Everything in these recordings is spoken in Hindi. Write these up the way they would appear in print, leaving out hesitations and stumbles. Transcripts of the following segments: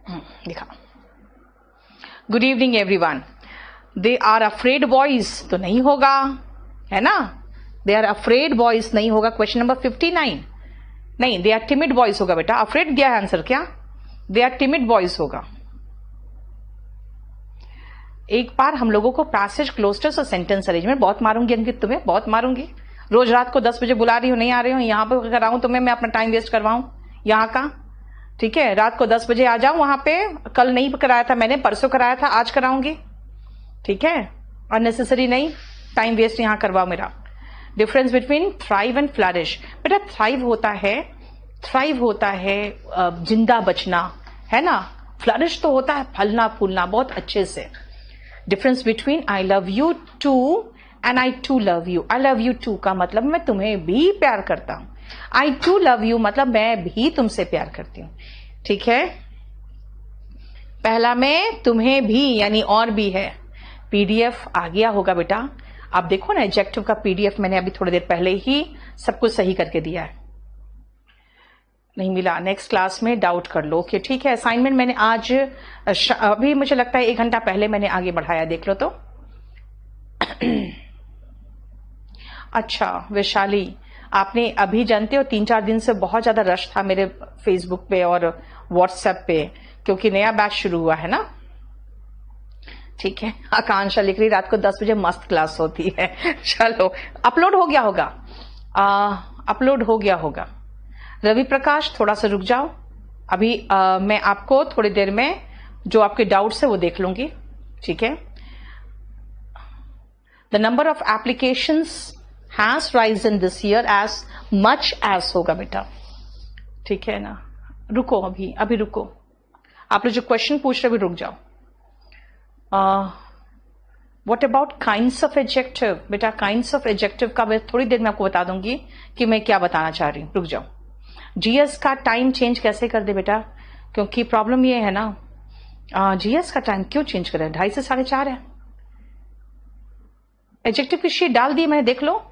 दिखा। Good evening everyone. They are afraid boys तो नहीं होगा, है ना? दे आर अफ्रेड बॉयज नहीं होगा। क्वेश्चन नंबर 59 नहीं, दे आर टिमिड बॉयज होगा बेटा। अफ्रेड दिया है आंसर क्या? दे आर टिमिड बॉयज होगा। एक बार हम लोगों को पैसेज क्लोस्टर्स और सेंटेंस अरेंजमेंट बहुत मारूंगी अंकित, तुम्हें बहुत मारूंगी। रोज रात को 10 बजे बुला रही हूं, नहीं आ रही हूं, यहां पर कराऊं तुम्हें, मैं अपना टाइम वेस्ट करवाऊं यहां का? ठीक है, रात को 10 बजे आ जाऊं वहां पे। कल नहीं कराया था मैंने, परसों कराया था, आज कराऊंगी। ठीक है, अननेसेसरी नहीं टाइम वेस्ट यहां करवाओ मेरा। Difference between thrive and flourish. बेटा थ्राइव होता है जिंदा बचना, है ना? फ्लरिश तो होता है फलना फूलना बहुत अच्छे से। Difference between I love you too and I too love you. I love you too का मतलब मैं तुम्हें भी प्यार करता हूं। आई टू लव यू मतलब मैं भी तुमसे प्यार करती हूं। ठीक है, पहला में तुम्हें भी यानी और भी है। पीडीएफ आ गया होगा बेटा। आप देखो ना, एडजेक्टिव का पीडीएफ मैंने अभी थोड़ी देर पहले ही सब कुछ सही करके दिया है। नहीं मिला, नेक्स्ट क्लास में डाउट कर लो कि ठीक है। असाइनमेंट मैंने आज अभी मुझे लगता है 1 घंटा पहले मैंने आगे बढ़ाया, देख लो तो। अच्छा वैशाली, आपने अभी जानते हो 3-4 दिन से बहुत ज्यादा रश था मेरे फेसबुक पे और व्हाट्सएप पे, क्योंकि नया बैच शुरू हुआ है ना। ठीक है, आकांक्षा लिख रही रात को 10 बजे मस्त क्लास होती है। चलो अपलोड हो गया होगा, अपलोड हो गया होगा। रवि प्रकाश थोड़ा सा रुक जाओ, अभी मैं आपको थोड़ी देर में जो आपके डाउट्स है वो देख लूंगी। ठीक है, the number of applications has risen this year as much as होगा बेटा। ठीक है ना, रुको अभी रुको, आप लोग जो क्वेश्चन पूछ रहे अभी रुक जाओ। What about kinds of adjective? बेटा काइंड्स ऑफ एडजेक्टिव का मैं थोड़ी देर में आपको बता दूंगी कि मैं क्या बताना चाह रही हूं, रुक जाओ। जीएस का टाइम चेंज कैसे कर दे बेटा? क्योंकि प्रॉब्लम ये है ना, जीएस का टाइम क्यों चेंज करे? 2:30 से 4:30 है। एडजेक्टिव की शीट डाल दी मैंने, देख लो।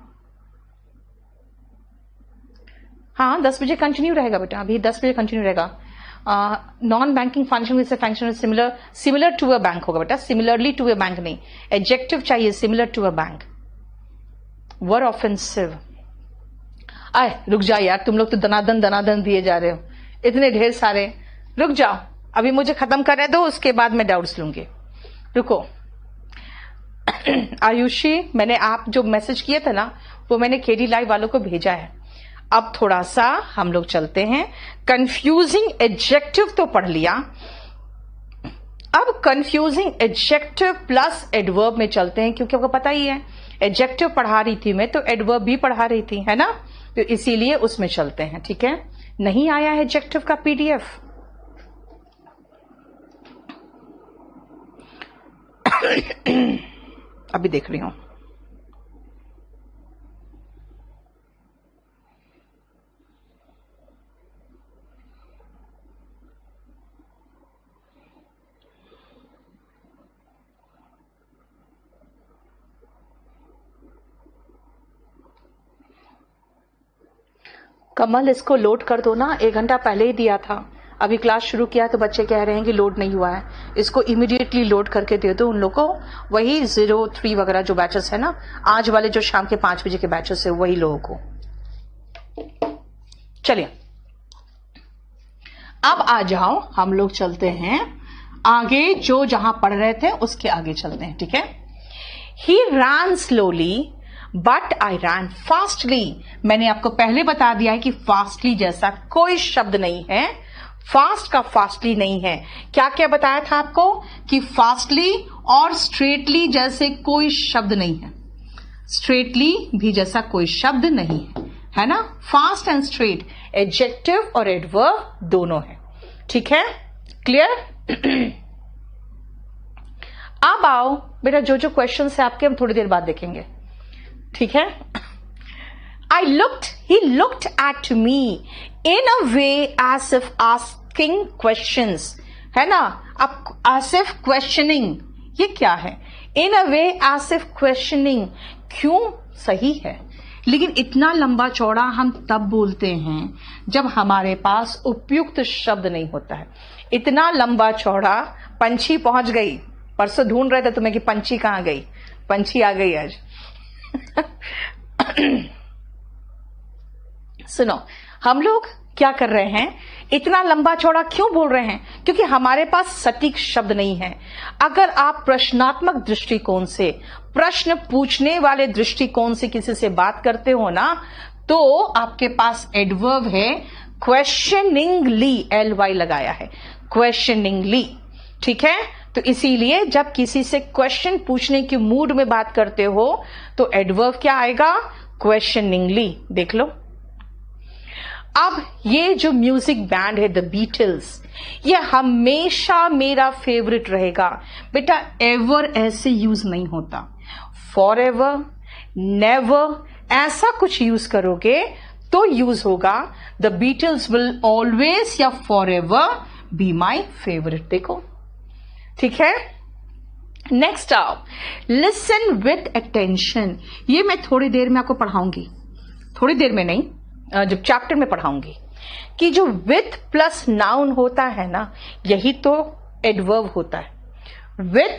हाँ 10 बजे कंटिन्यू रहेगा बेटा, अभी 10 बजे कंटिन्यू रहेगा। Non banking function similar to a bank होगा बेटा, सिमिलरली टू अ बैंक नहीं, एडजेक्टिव चाहिए similar to a bank. Were offensive, आए रुक जाओ यार, तुम लोग तो दनादन दिए जा रहे हो, इतने ढेर सारे। रुक जाओ, अभी मुझे खत्म करने दो, उसके बाद मैं डाउट्स लूंगी। रुको। आयुषी, मैंने आप जो मैसेज किए थे ना वो मैंने केडी लाइव वालों को भेजा है। अब थोड़ा सा हम लोग चलते हैं, कंफ्यूजिंग एडजेक्टिव तो पढ़ लिया, अब कंफ्यूजिंग एडजेक्टिव प्लस एडवर्ब में चलते हैं, क्योंकि आपको पता ही है एडजेक्टिव पढ़ा रही थी मैं तो एडवर्ब भी पढ़ा रही थी, है ना? तो इसीलिए उसमें चलते हैं। ठीक है, नहीं आया है एडजेक्टिव का पीडीएफ? अभी देख रही हूं। कमल इसको लोड कर दो ना, 1 घंटा पहले ही दिया था, अभी क्लास शुरू किया तो बच्चे कह रहे हैं कि लोड नहीं हुआ है। इसको इमीडिएटली लोड करके दे दो उन लोगों को, वही 03 वगैरह जो बैचेस है ना, आज वाले जो शाम के 5 बजे के बैचेस है वही लोगों को। चलिए अब आ जाओ, हम लोग चलते हैं आगे, जो जहां पढ़ रहे थे उसके आगे चलते हैं। ठीक है, he ran slowly but I ran fastly. मैंने आपको पहले बता दिया है कि फास्टली जैसा कोई शब्द नहीं है, फास्ट का फास्टली नहीं है। क्या क्या बताया था आपको कि फास्टली और स्ट्रेटली जैसे कोई शब्द नहीं है, स्ट्रेटली भी जैसा कोई शब्द नहीं है ना? फास्ट एंड स्ट्रेट एडजेक्टिव और एडवर्ब दोनों है। ठीक है, क्लियर? अब आओ बेटा, जो जो क्वेश्चन है आपके हम थोड़ी देर बाद देखेंगे। ठीक है, he looked at me in a way as if asking questions, है ना? अब as if questioning, ये क्या है? in a way as if questioning, क्यों सही है? लेकिन इतना लंबा चौड़ा हम तब बोलते हैं जब हमारे पास उपयुक्त शब्द नहीं होता है। इतना लंबा चौड़ा, पंछी पहुंच गई, परसों ढूंढ रहे थे तुम्हें कि पंछी कहां गई, पंछी आ गई आज। सुनो, हम लोग क्या कर रहे हैं, इतना लंबा चौड़ा क्यों बोल रहे हैं? क्योंकि हमारे पास सटीक शब्द नहीं है। अगर आप प्रश्नात्मक दृष्टिकोण से, प्रश्न पूछने वाले दृष्टिकोण से किसी से बात करते हो ना, तो आपके पास एडवर्ब है क्वेश्चनिंगली, LY लगाया है, क्वेश्चनिंगली। ठीक है, तो इसीलिए जब किसी से क्वेश्चन पूछने के मूड में बात करते हो तो एडवर्ब क्या आएगा? क्वेश्चनिंगली। देख लो। अब ये जो म्यूजिक बैंड है द बीटल्स, ये हमेशा मेरा फेवरेट रहेगा। बेटा एवर ऐसे यूज नहीं होता, फॉर एवर, नेवर, ऐसा कुछ यूज करोगे तो यूज होगा द बीटल्स विल ऑलवेज या for ever be my favourite. देखो, ठीक है। नेक्स्ट आओ, लिसन विथ अटेंशन। ये मैं थोड़ी देर में आपको पढ़ाऊंगी, थोड़ी देर में नहीं, जब चैप्टर में पढ़ाऊंगी कि जो विथ प्लस नाउन होता है ना, यही तो एडवर्ब होता है। विथ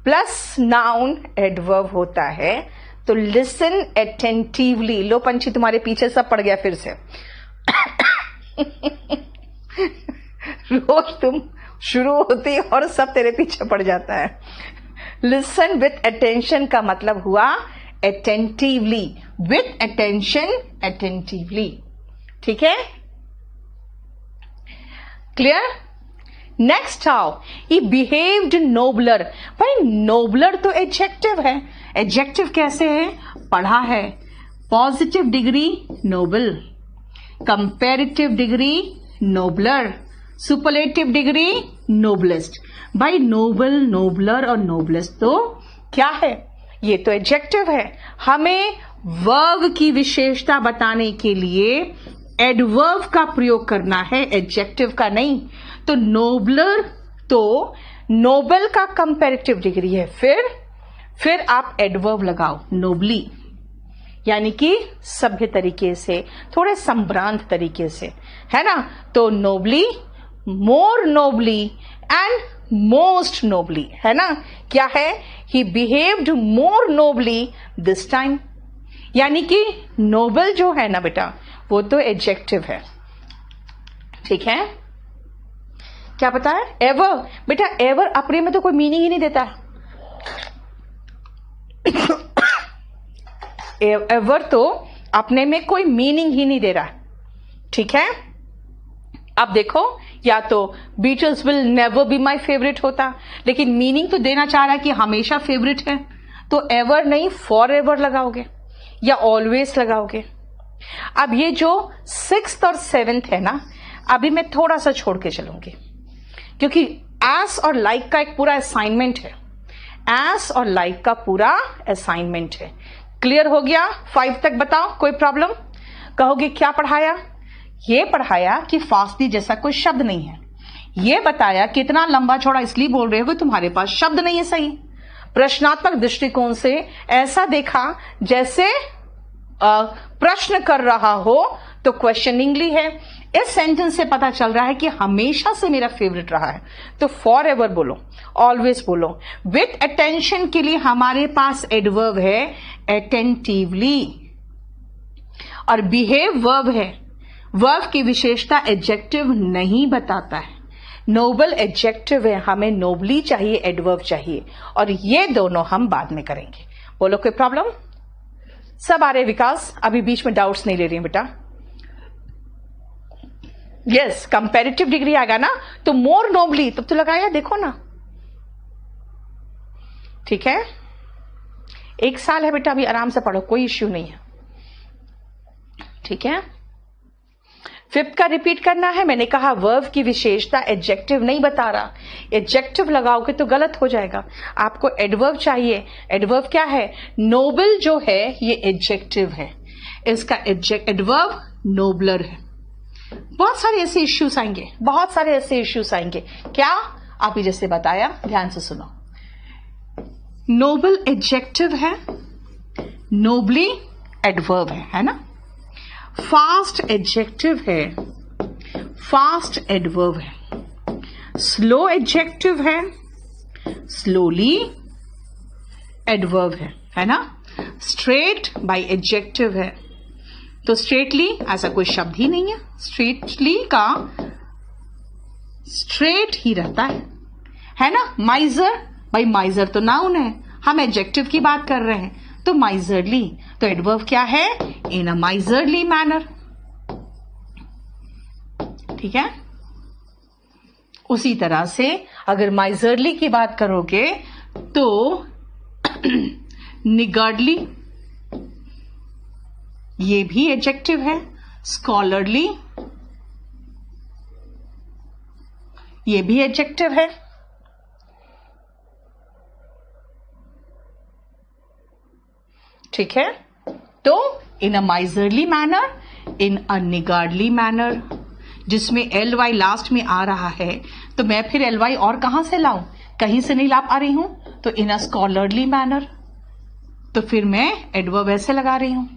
प्लस नाउन एडवर्ब होता है। तो लिसन अटेंटिवली। लो पंछी तुम्हारे पीछे सब पड़ गया फिर से। रोज तुम शुरू होती और सब तेरे पीछे पड़ जाता है। लिसन विथ अटेंशन का मतलब हुआ attentively, with attention, attentively। ठीक है, क्लियर? नेक्स्ट आओ, he behaved nobler। भाई नोबलर तो एडजेक्टिव है। एडजेक्टिव कैसे है? पढ़ा है, positive degree noble, comparative degree nobler, superlative degree noblest. भाई नोबल, नोबलर और नोबलेस्ट तो क्या है? ये तो एडजेक्टिव है। हमें वर्ब की विशेषता बताने के लिए एडवर्ब का प्रयोग करना है, एडजेक्टिव का नहीं। तो नोबलर तो नोबल का कंपैरेटिव डिग्री है। फिर आप एडवर्ब लगाओ, नोबली, यानी कि सभ्य तरीके से, थोड़े संभ्रांत तरीके से, है ना। तो nobly, more nobly and most nobly, है ना। क्या है? He behaved more nobly this time. यानी कि नोबल जो है ना बेटा, वो तो एडजेक्टिव है। ठीक है, क्या पता है? एवर। बेटा एवर अपने में तो कोई मीनिंग ही नहीं देता। एवर तो अपने में कोई मीनिंग ही नहीं दे रहा। ठीक है, अब देखो, या तो Beatles will never be my favourite होता, लेकिन मीनिंग तो देना चाह रहा है कि हमेशा फेवरेट है, तो एवर नहीं फॉर एवर लगाओगे या ऑलवेज लगाओगे। अब ये जो 6th और 7th है ना, अभी मैं थोड़ा सा छोड़ के चलूंगी, क्योंकि एस और लाइक का एक पूरा असाइनमेंट है। एस और लाइक का पूरा असाइनमेंट है। क्लियर हो गया? 5 तक बताओ, कोई प्रॉब्लम? कहोगे क्या पढ़ाया? ये पढ़ाया कि फास्टी जैसा कोई शब्द नहीं है। ये बताया कि इतना लंबा चौड़ा इसलिए बोल रहे हो कि तुम्हारे पास शब्द नहीं है। सही। प्रश्नात्मक दृष्टिकोण से ऐसा देखा जैसे प्रश्न कर रहा हो तो क्वेश्चनिंगली है। इस सेंटेंस से पता चल रहा है कि हमेशा से मेरा फेवरेट रहा है, तो फॉर एवर बोलो, ऑलवेज बोलो। विथ अटेंशन के लिए हमारे पास एडवर्ब है अटेंटिवली, और बिहेव वर्ब है। वर्ब की विशेषता एडजेक्टिव नहीं बताता है। नोबल एडजेक्टिव है, हमें नोबली चाहिए, एडवर्ब चाहिए, और ये दोनों हम बाद में करेंगे। बोलो कोई प्रॉब्लम? सब आ रहे विकास? अभी बीच में डाउट्स नहीं ले रही बेटा। यस, कंपैरेटिव डिग्री आएगा ना, तो मोर नोबली तब तो लगाया, देखो ना। ठीक है, 1 साल है बेटा, अभी आराम से पढ़ो, कोई इश्यू नहीं है। ठीक है, 5th का रिपीट करना है। मैंने कहा वर्ब की विशेषता एडजेक्टिव नहीं बता रहा, एडजेक्टिव लगाओगे तो गलत हो जाएगा। आपको एडवर्ब चाहिए। एडवर्ब क्या है? नोबल जो है ये एडजेक्टिव है, इसका एडवर्ब नोबलर है। बहुत सारे ऐसे इश्यूज आएंगे, बहुत सारे ऐसे इश्यूज आएंगे। क्या? आप ही जैसे बताया, ध्यान से सुनो। नोबल एडजेक्टिव है, नोबली एडवर्ब है ना। फास्ट एडजेक्टिव है, फास्ट एडवर्ब है। स्लो एडजेक्टिव है, स्लोली एडवर्ब है ना। स्ट्रेट बाय एडजेक्टिव है, तो स्ट्रेटली ऐसा कोई शब्द ही नहीं है, स्ट्रेटली का स्ट्रेट ही रहता है ना। माइजर, भाई माइजर तो नाउन है, हम एडजेक्टिव की बात कर रहे हैं, तो माइजरली, तो एडवर्ब क्या है, इन अ माइजरली मैनर, ठीक है। उसी तरह से अगर माइजरली की बात करोगे तो निगार्डली, ये भी एडजेक्टिव है। स्कॉलरली, ये भी एडजेक्टिव है। ठीक है, तो इन अ माइजरली मैनर, इन अ निगार्डली मैनर, जिसमें एल वाई लास्ट में आ रहा है, तो मैं फिर एल वाई और कहां से लाऊं, कहीं से नहीं ला पा रही हूं, तो इन अ स्कॉलरली मैनर, तो फिर मैं एडवर्ब ऐसे लगा रही हूं।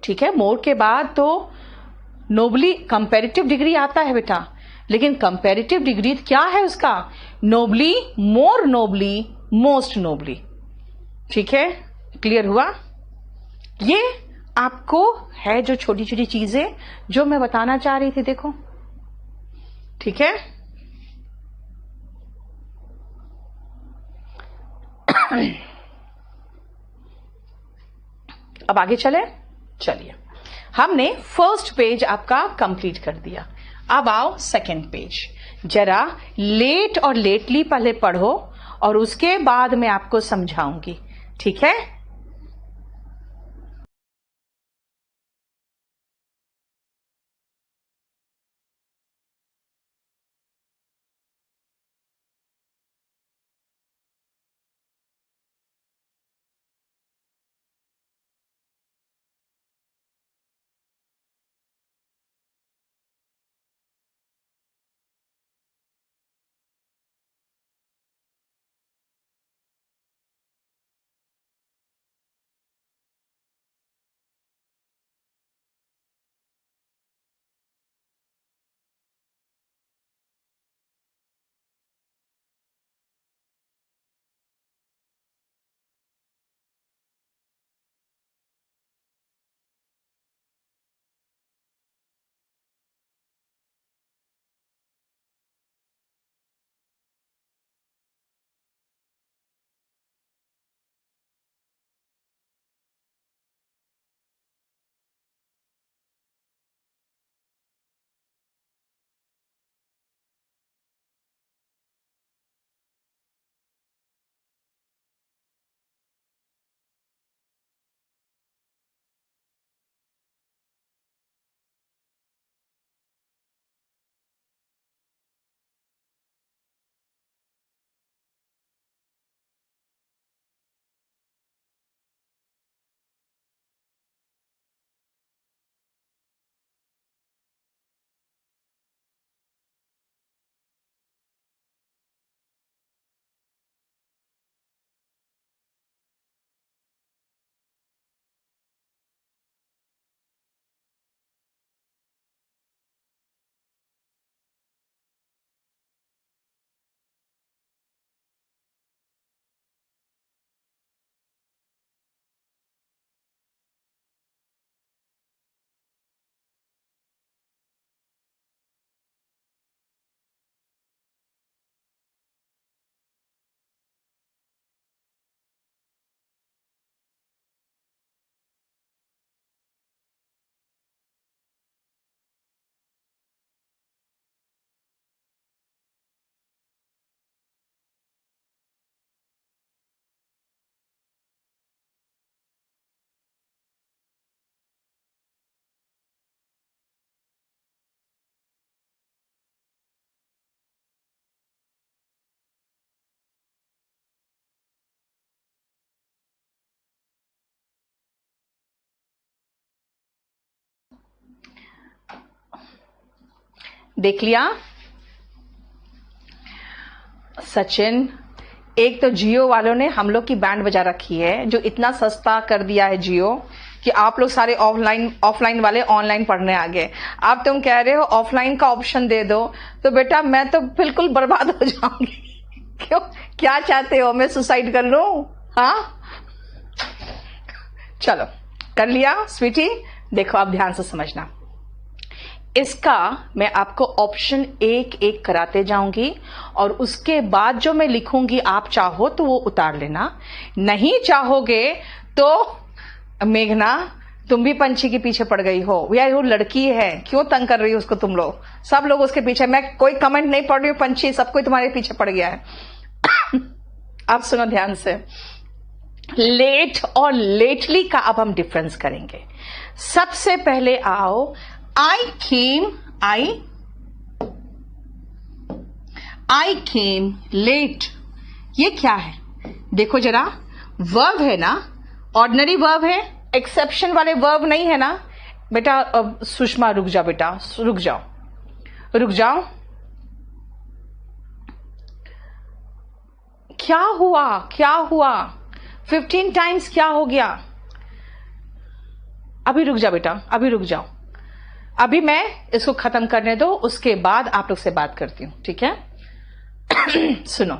ठीक है, मोर के बाद तो नोबली कंपैरेटिव डिग्री आता है बेटा, लेकिन कंपैरेटिव डिग्री क्या है उसका, nobly, more nobly, most nobly. ठीक है, क्लियर हुआ। ये आपको है जो छोटी छोटी चीजें जो मैं बताना चाह रही थी, देखो। ठीक है, अब आगे चले। चलिए, हमने फर्स्ट पेज आपका कंप्लीट कर दिया, अब आओ सेकंड पेज। जरा लेट और लेटली पहले पढ़ो और उसके बाद मैं आपको समझाऊंगी, ठीक है। देख लिया सचिन, एक तो जियो वालों ने हम लोग की बैंड बजा रखी है, जो इतना सस्ता कर दिया है जियो कि आप लोग सारे ऑफलाइन वाले ऑनलाइन पढ़ने आ गए। अब तुम कह रहे हो ऑफलाइन का ऑप्शन दे दो, तो बेटा मैं तो बिल्कुल बर्बाद हो जाऊंगी। क्यों, क्या चाहते हो, मैं सुसाइड कर लूं? हाँ चलो कर लिया स्वीटी। देखो आप ध्यान से समझना, इसका मैं आपको ऑप्शन एक एक कराते जाऊंगी और उसके बाद जो मैं लिखूंगी आप चाहो तो वो उतार लेना, नहीं चाहोगे तो मेघना तुम भी पंछी के पीछे पड़ गई हो। यार वो लड़की है, क्यों तंग कर रही हो उसको तुम लोग, सब लोग उसके पीछे। मैं कोई कमेंट नहीं पढ़ रही हूं, पंछी सब कोई तुम्हारे पीछे पड़ गया है। अब सुनो ध्यान से, लेट और लेटली का अब हम डिफरेंस करेंगे। सबसे पहले आओ, आई केम लेट, ये क्या है? देखो जरा, वर्ब है ना, ऑर्डिनरी वर्ब है, एक्सेप्शन वाले वर्ब नहीं है ना बेटा। सुषमा रुक जाओ बेटा, रुक जाओ। क्या हुआ 15 टाइम्स क्या हो गया? अभी रुक जाओ बेटा, अभी रुक जाओ, अभी मैं इसको खत्म करने दो, उसके बाद आप लोग से बात करती हूं, ठीक है? सुनो,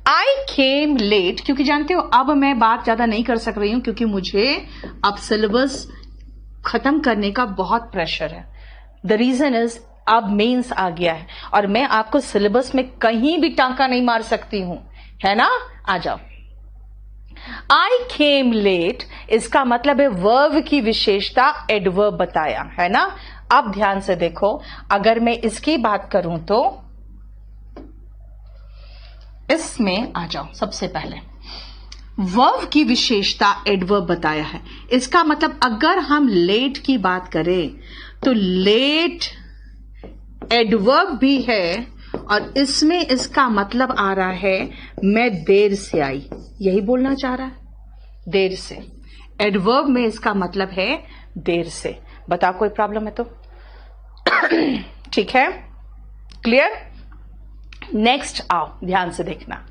आई केम लेट, क्योंकि जानते हो अब मैं बात ज्यादा नहीं कर सक रही हूं, क्योंकि मुझे अब सिलेबस खत्म करने का बहुत प्रेशर है। द रीजन इज अब मेंस आ गया है और मैं आपको सिलेबस में कहीं भी टांका नहीं मार सकती हूं, है ना? आ जाओ। आई केम लेट, इसका मतलब है वर्ब की विशेषता एडवर्ब बताया, है ना? अब ध्यान से देखो, अगर मैं इसकी बात करूं तो इसमें आ जाओ। सबसे पहले वर्ब की विशेषता एडवर्ब बताया है, इसका मतलब अगर हम लेट की बात करें तो लेट एडवर्ब भी है और इसमें इसका मतलब आ रहा है मैं देर से आई, यही बोलना चाह रहा है, देर से। एडवर्ब में इसका मतलब है देर से। बताओ कोई प्रॉब्लम है तो? ठीक है, क्लियर? नेक्स्ट आओ, ध्यान से देखना।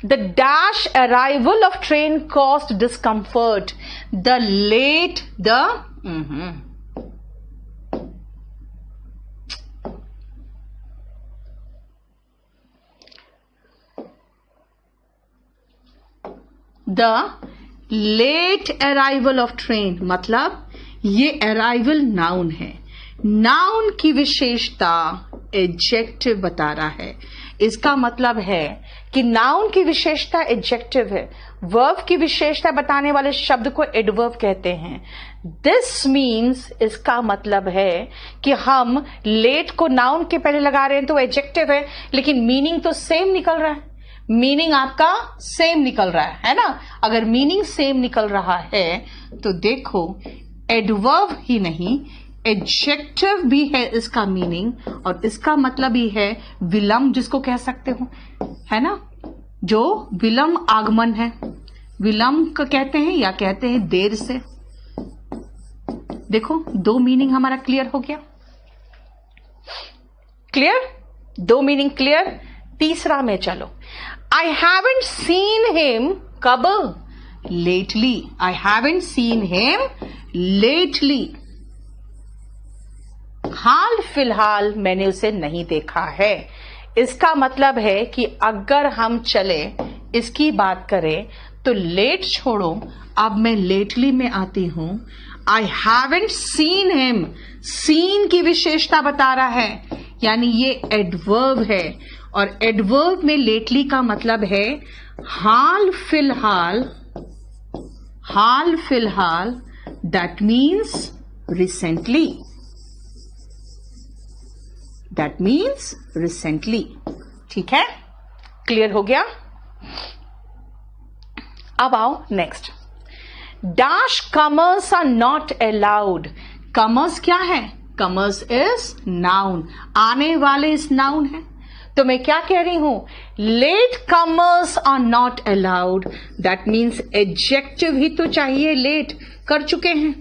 The dash arrival of train cost discomfort, the late the late arrival of train, मतलब ये अराइवल नाउन है, नाउन की विशेषता एडजेक्टिव बता रहा है। इसका मतलब है कि नाउन की विशेषता एडजेक्टिव है, वर्ब की विशेषता बताने वाले शब्द को एडवर्ब कहते हैं। दिस मीन्स, इसका मतलब है कि हम लेट को नाउन के पहले लगा रहे हैं तो एडजेक्टिव है, लेकिन मीनिंग तो सेम निकल रहा है, मीनिंग आपका सेम निकल रहा है ना? अगर मीनिंग सेम निकल रहा है तो देखो एडवर्ब ही नहीं एडजेक्टिव भी है इसका मीनिंग, और इसका मतलब ही है विलंब, जिसको कह सकते हो, है ना? जो विलंब आगमन है, विलंब को कहते हैं या कहते हैं देर से। देखो दो मीनिंग हमारा क्लियर हो गया, क्लियर? दो मीनिंग क्लियर। तीसरा में चलो, आई हैवंट सीन हिम, कब? Lately. I haven't seen him lately, हाल फिलहाल मैंने उसे नहीं देखा है। इसका मतलब है कि अगर हम चले इसकी बात करें तो लेट छोड़ो, अब मैं लेटली में आती हूं। I haven't seen him, seen की विशेषता बता रहा है, यानी ये एडवर्ब है, और एडवर्ब में लेटली का मतलब है हाल फिलहाल, हाल फिलहाल, that means recently, that means recently. ठीक है, क्लियर हो गया? अब आओ next. Dash comers are not allowed, comers क्या है? कमर्स इज नाउन, आने वाले इस नाउन है। तो मैं क्या कह रही हूं? Latecomers are not allowed, that means adjective ही तो चाहिए, लेट कर चुके हैं,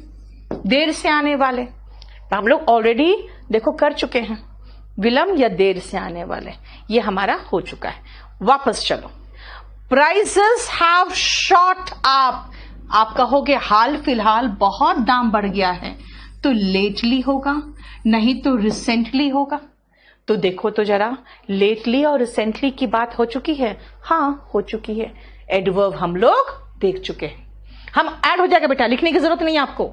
देर से आने वाले तो हम लोग ऑलरेडी देखो कर चुके हैं, विलंब या देर से आने वाले, ये हमारा हो चुका है। वापस चलो, प्राइसेस हैव शॉट अप, आप कहोगे हाल फिलहाल बहुत दाम बढ़ गया है, तो लेटली होगा, नहीं तो रिसेंटली होगा। तो देखो तो जरा, लेटली और रिसेंटली की बात हो चुकी है, हाँ हो चुकी है। एडवर्ब हम लोग देख चुके हैं। हम ऐड हो जाएगा बेटा, लिखने की जरूरत नहीं है आपको,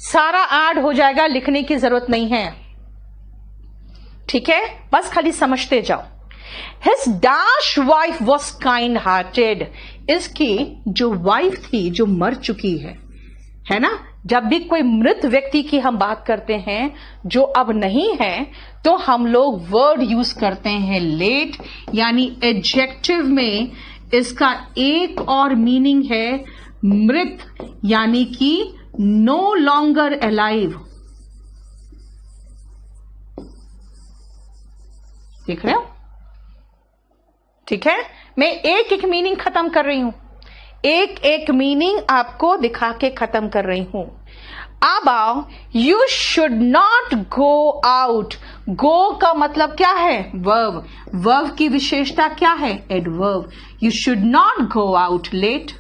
सारा ऐड हो जाएगा, लिखने की जरूरत नहीं है, ठीक है, बस खाली समझते जाओ। His dash wife was kind hearted, इसकी जो वाइफ थी, जो मर चुकी है ना, जब भी कोई मृत व्यक्ति की हम बात करते हैं जो अब नहीं है, तो हम लोग वर्ड यूज करते हैं लेट, यानी एडजेक्टिव में इसका एक और मीनिंग है मृत, यानी कि नो लॉन्गर अलाइव। देख रहे हो, ठीक है, मैं एक एक मीनिंग खत्म कर रही हूं, एक एक मीनिंग आपको दिखा के खत्म कर रही हूं। अब आओ, you should not go out. Go का मतलब क्या है? वर्ब। वर्ब की विशेषता क्या है? Adverb. You should not go out late.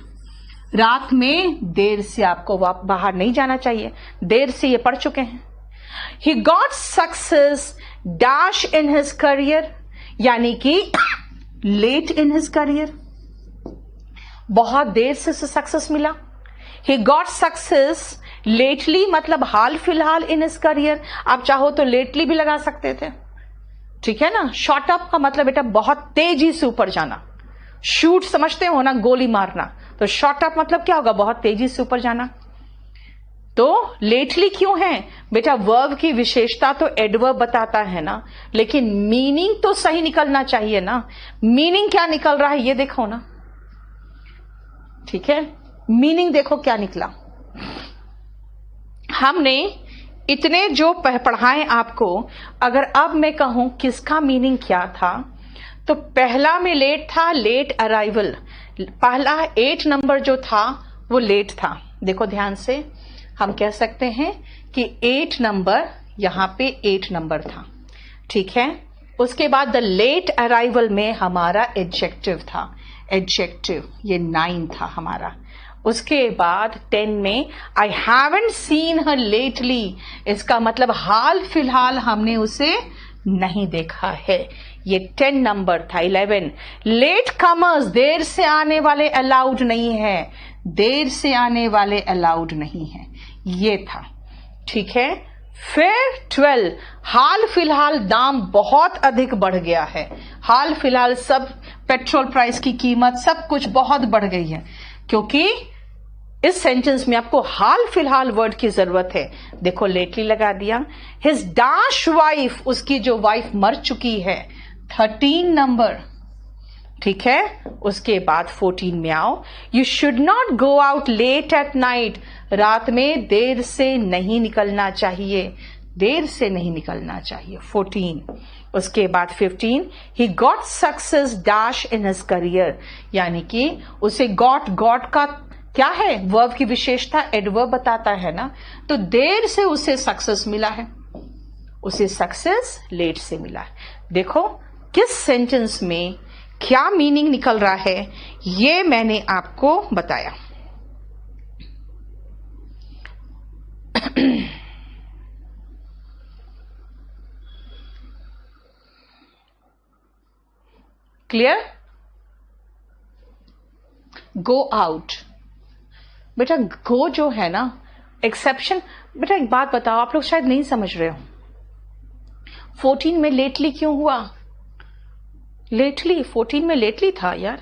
रात में देर से आपको बाहर नहीं जाना चाहिए, देर से ये पढ़ चुके हैं। He got success dash in his career, यानी कि लेट इन हिज करियर, बहुत देर से सक्सेस मिला। ही गॉट सक्सेस लेटली, मतलब हाल फिलहाल इन हिज करियर, आप चाहो तो लेटली भी लगा सकते थे, ठीक है ना। शॉट अप का मतलब बेटा बहुत तेजी से ऊपर जाना, शूट समझते हो ना, गोली मारना, तो शॉट अप मतलब क्या होगा? बहुत तेजी से ऊपर जाना। तो लेटली क्यों है बेटा? वर्ब की विशेषता तो एडवर्ब बताता है ना, लेकिन मीनिंग तो सही निकलना चाहिए ना। मीनिंग क्या निकल रहा है ये देखो ना, ठीक है, मीनिंग देखो क्या निकला। हमने इतने जो पढ़ाए आपको, अगर अब मैं कहूं किसका मीनिंग क्या था, तो पहला में लेट था, लेट अराइवल। पहला 8 नंबर जो था वो लेट था। देखो ध्यान से, हम कह सकते हैं कि 8 नंबर, यहां पे 8 नंबर था, ठीक है। उसके बाद द लेट अराइवल में हमारा एडजेक्टिव था, एडजेक्टिव ये 9 था हमारा। उसके बाद 10 में आई हैवंट सीन हर लेटली, इसका मतलब हाल फिलहाल हमने उसे नहीं देखा है, ये 10 नंबर था। 11 लेट कमर्स, देर से आने वाले अलाउड नहीं है, देर से आने वाले अलाउड नहीं है, ये था, ठीक है। फिर 12 हाल फिलहाल दाम बहुत अधिक बढ़ गया है, हाल फिलहाल सब पेट्रोल प्राइस की कीमत सब कुछ बहुत बढ़ गई है, क्योंकि इस सेंटेंस में आपको हाल फिलहाल वर्ड की जरूरत है। देखो लेटली लगा दिया। हिज डैश वाइफ, उसकी जो वाइफ मर चुकी है, 13 नंबर, ठीक है। उसके बाद 14 में आओ, you should not go out late at night, रात में देर से नहीं निकलना चाहिए, देर से नहीं निकलना चाहिए, 14। उसके बाद 15 he got success dash in his career, यानी कि उसे गॉट का क्या है? वर्ब की विशेषता एडवर्ब बताता है ना, तो देर से उसे सक्सेस मिला है, उसे सक्सेस लेट से मिला है। देखो किस सेंटेंस में क्या मीनिंग निकल रहा है, ये मैंने आपको बताया। क्लियर? गो आउट बेटा, गो जो है ना एक्सेप्शन, बेटा एक बात बताओ, आप लोग शायद नहीं समझ रहे हो, 14 में लेटली क्यों हुआ? लेटली 14 में लेटली था यार,